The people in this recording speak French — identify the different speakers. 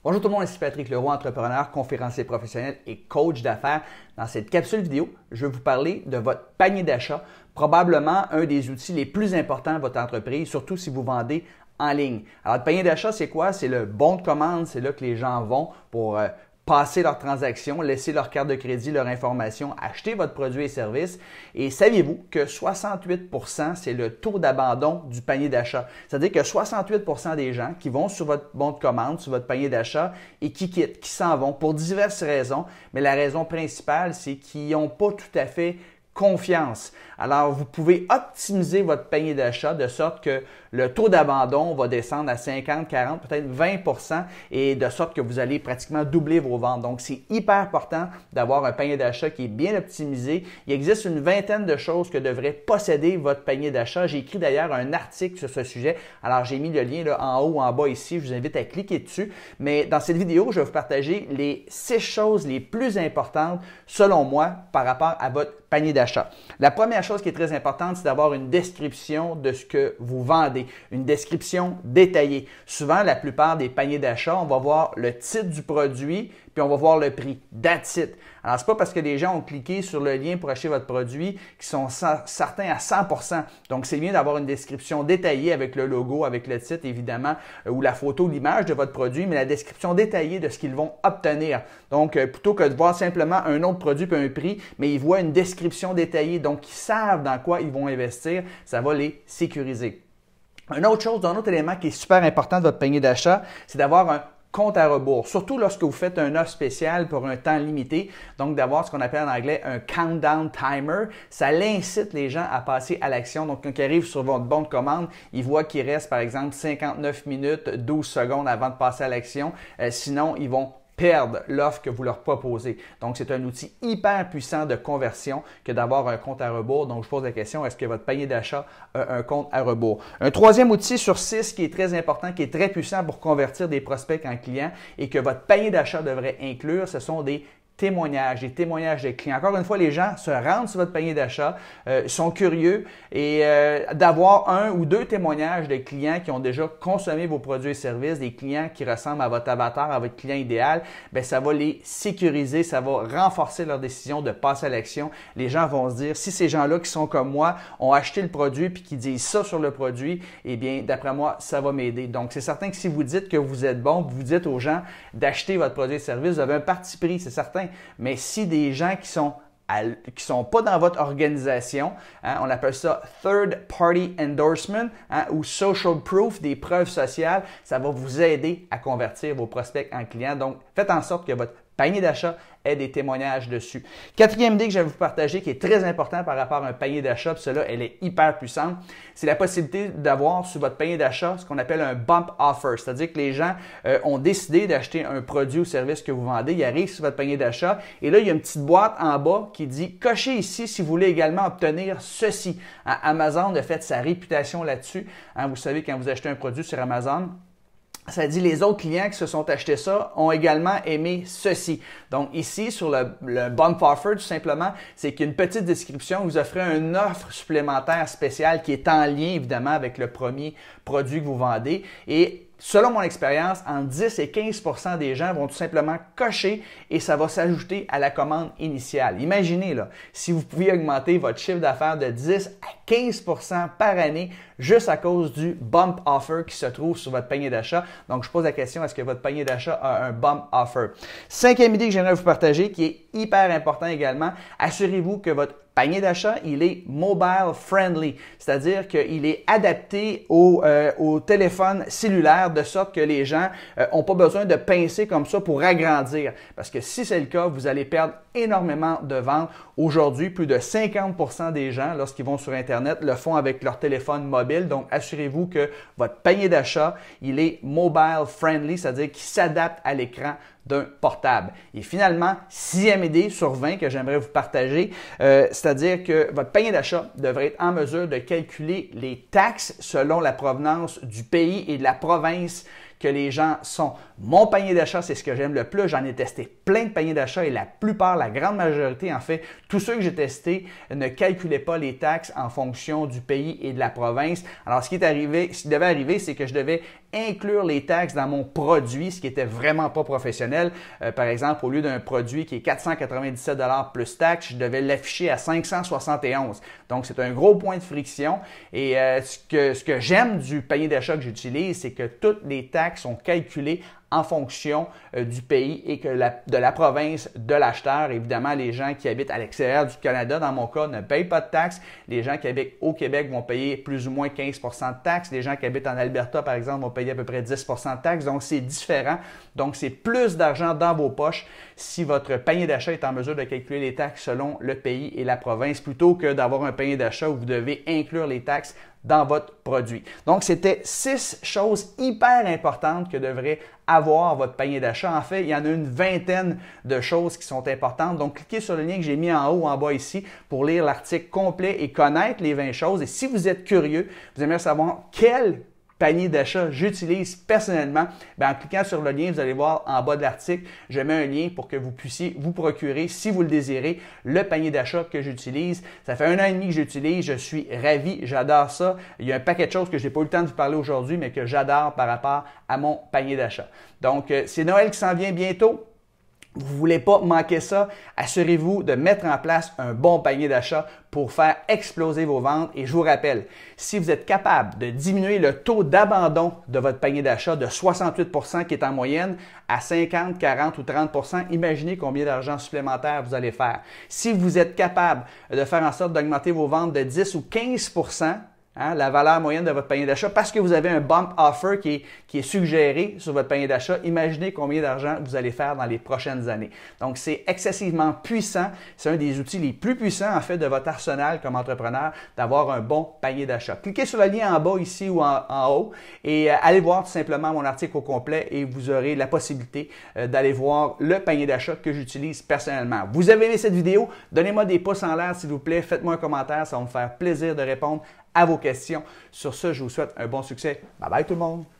Speaker 1: Bonjour tout le monde, ici Patrick Leroy, entrepreneur, conférencier professionnel et coach d'affaires. Dans cette capsule vidéo, je vais vous parler de votre panier d'achat, probablement un des outils les plus importants de votre entreprise, surtout si vous vendez en ligne. Alors, le panier d'achat, c'est quoi? C'est le bon de commande, c'est là que les gens vont pour passer leurs transactions, laisser leur carte de crédit, leur information, acheter votre produit et service. Et saviez-vous que 68%, c'est le taux d'abandon du panier d'achat? C'est-à-dire que 68% des gens qui vont sur votre bon de commande, sur votre panier d'achat et qui quittent, qui s'en vont pour diverses raisons, mais la raison principale, c'est qu'ils n'ont pas tout à fait confiance. Alors, vous pouvez optimiser votre panier d'achat de sorte que le taux d'abandon va descendre à 50, 40, peut-être 20% et de sorte que vous allez pratiquement doubler vos ventes. Donc, c'est hyper important d'avoir un panier d'achat qui est bien optimisé. Il existe une vingtaine de choses que devrait posséder votre panier d'achat. J'ai écrit d'ailleurs un article sur ce sujet. Alors, j'ai mis le lien là, en haut ou en bas ici. Je vous invite à cliquer dessus. Mais dans cette vidéo, je vais vous partager les 6 choses les plus importantes, selon moi, par rapport à votre panier d'achat. La première chose qui est très importante, c'est d'avoir une description de ce que vous vendez, une description détaillée. Souvent, la plupart des paniers d'achat, on va voir le titre du produit, puis on va voir le prix. That's it. Alors, c'est pas parce que les gens ont cliqué sur le lien pour acheter votre produit qu'ils sont certains à 100%. Donc, c'est bien d'avoir une description détaillée avec le logo, avec le titre, évidemment, ou la photo, l'image de votre produit, mais la description détaillée de ce qu'ils vont obtenir. Donc, plutôt que de voir simplement un autre produit puis un prix, mais ils voient une description détaillée. Donc, ils savent dans quoi ils vont investir. Ça va les sécuriser. Un autre élément qui est super important de votre panier d'achat, c'est d'avoir un compte à rebours, surtout lorsque vous faites un offre spéciale pour un temps limité, donc d'avoir ce qu'on appelle en anglais un countdown timer, ça incite les gens à passer à l'action. Donc, quand ils arrivent sur votre bon de commande, ils voient qu'il reste par exemple 59 minutes, 12 secondes avant de passer à l'action. Sinon, ils vont perdre l'offre que vous leur proposez. Donc, c'est un outil hyper puissant de conversion que d'avoir un compte à rebours. Donc, je pose la question, est-ce que votre panier d'achat a un compte à rebours? Un troisième outil sur 6 qui est très important, qui est très puissant pour convertir des prospects en clients et que votre panier d'achat devrait inclure, ce sont des témoignages, des témoignages de clients. Encore une fois, les gens se rendent sur votre panier d'achat, sont curieux et d'avoir un ou deux témoignages de clients qui ont déjà consommé vos produits et services, des clients qui ressemblent à votre avatar, à votre client idéal, bien, ça va les sécuriser, ça va renforcer leur décision de passer à l'action. Les gens vont se dire, si ces gens-là qui sont comme moi ont acheté le produit puis qui disent ça sur le produit, eh bien, d'après moi, ça va m'aider. Donc, c'est certain que si vous dites que vous êtes bon, vous dites aux gens d'acheter votre produit et service, vous avez un parti pris, c'est certain. Mais si des gens qui sont pas dans votre organisation, hein, on appelle ça third party endorsement ou social proof, des preuves sociales, ça va vous aider à convertir vos prospects en clients. Donc, faites en sorte que votre panier d'achat ait des témoignages dessus. Quatrième idée que je vais vous partager qui est très important par rapport à un panier d'achat, puis cela, elle est hyper puissante, c'est la possibilité d'avoir sur votre panier d'achat ce qu'on appelle un bump offer, c'est-à-dire que les gens ont décidé d'acheter un produit ou service que vous vendez, ils arrivent sur votre panier d'achat et là, il y a une petite boîte en bas qui dit « Cochez ici si vous voulez également obtenir ceci ». Amazon a fait sa réputation là-dessus. Vous savez, quand vous achetez un produit sur Amazon, ça dit les autres clients qui se sont achetés ça ont également aimé ceci. Donc ici, sur le bump offer, tout simplement, c'est qu'il y a une petite description. Vous offrez une offre supplémentaire spéciale qui est en lien évidemment avec le premier produit que vous vendez. Et selon mon expérience, entre 10 et 15% des gens vont tout simplement cocher et ça va s'ajouter à la commande initiale. Imaginez, là, si vous pouviez augmenter votre chiffre d'affaires de 10 à 15% par année juste à cause du bump offer qui se trouve sur votre panier d'achat. Donc, je pose la question, est-ce que votre panier d'achat a un bump offer? Cinquième idée que j'aimerais vous partager, qui est hyper important également, assurez-vous que votre panier d'achat, il est mobile friendly, c'est-à-dire qu'il est adapté au téléphone cellulaire de sorte que les gens n'ont pas besoin de pincer comme ça pour agrandir. Parce que si c'est le cas, vous allez perdre énormément de ventes. Aujourd'hui, plus de 50% des gens, lorsqu'ils vont sur Internet, le font avec leur téléphone mobile. Donc, assurez-vous que votre panier d'achat, il est mobile friendly, c'est-à-dire qu'il s'adapte à l'écran d'un portable. Et finalement, sixième idée sur 20 que j'aimerais vous partager, c'est-à-dire que votre panier d'achat devrait être en mesure de calculer les taxes selon la provenance du pays et de la province que les gens sont. Mon panier d'achat, c'est ce que j'aime le plus. J'en ai testé plein de paniers d'achat et la plupart, la grande majorité, en fait, tous ceux que j'ai testés ne calculaient pas les taxes en fonction du pays et de la province. Alors, ce qui devait arriver, c'est que je devais inclure les taxes dans mon produit, ce qui était vraiment pas professionnel. Par exemple, au lieu d'un produit qui est 497 $ plus taxes, je devais l'afficher à 571. Donc, c'est un gros point de friction. Et ce que j'aime du panier d'achat que j'utilise, c'est que toutes les taxes sont calculées en fonction du pays et que de la province de l'acheteur. Évidemment, les gens qui habitent à l'extérieur du Canada, dans mon cas, ne payent pas de taxes. Les gens qui habitent au Québec vont payer plus ou moins 15 % de taxes. Les gens qui habitent en Alberta, par exemple, vont payer à peu près 10 % de taxes. Donc, c'est différent. Donc, c'est plus d'argent dans vos poches si votre panier d'achat est en mesure de calculer les taxes selon le pays et la province, plutôt que d'avoir un panier d'achat où vous devez inclure les taxes dans votre produit. Donc, c'était 6 choses hyper importantes que devrait avoir votre panier d'achat. En fait, il y en a une vingtaine de choses qui sont importantes. Donc, cliquez sur le lien que j'ai mis en haut ou en bas ici pour lire l'article complet et connaître les 20 choses. Et si vous êtes curieux, vous aimeriez savoir quel panier d'achat j'utilise personnellement, en cliquant sur le lien, vous allez voir en bas de l'article, je mets un lien pour que vous puissiez vous procurer, si vous le désirez, le panier d'achat que j'utilise. Ça fait 1 an et demi que j'utilise, je suis ravi, j'adore ça. Il y a un paquet de choses que je n'ai pas eu le temps de vous parler aujourd'hui, mais que j'adore par rapport à mon panier d'achat. Donc, c'est Noël qui s'en vient bientôt. Vous ne voulez pas manquer ça, assurez-vous de mettre en place un bon panier d'achat pour faire exploser vos ventes. Et je vous rappelle, si vous êtes capable de diminuer le taux d'abandon de votre panier d'achat de 68 % qui est en moyenne à 50, 40 ou 30 %, imaginez combien d'argent supplémentaire vous allez faire. Si vous êtes capable de faire en sorte d'augmenter vos ventes de 10 ou 15 %, la valeur moyenne de votre panier d'achat, parce que vous avez un bump offer qui est suggéré sur votre panier d'achat, imaginez combien d'argent vous allez faire dans les prochaines années. Donc, c'est excessivement puissant. C'est un des outils les plus puissants, en fait, de votre arsenal comme entrepreneur, d'avoir un bon panier d'achat. Cliquez sur le lien en bas ici ou en haut et allez voir tout simplement mon article au complet et vous aurez la possibilité d'aller voir le panier d'achat que j'utilise personnellement. Vous avez aimé cette vidéo? Donnez-moi des pouces en l'air, s'il vous plaît. Faites-moi un commentaire, ça va me faire plaisir de répondre à vos questions. Sur ce, je vous souhaite un bon succès. Bye bye tout le monde!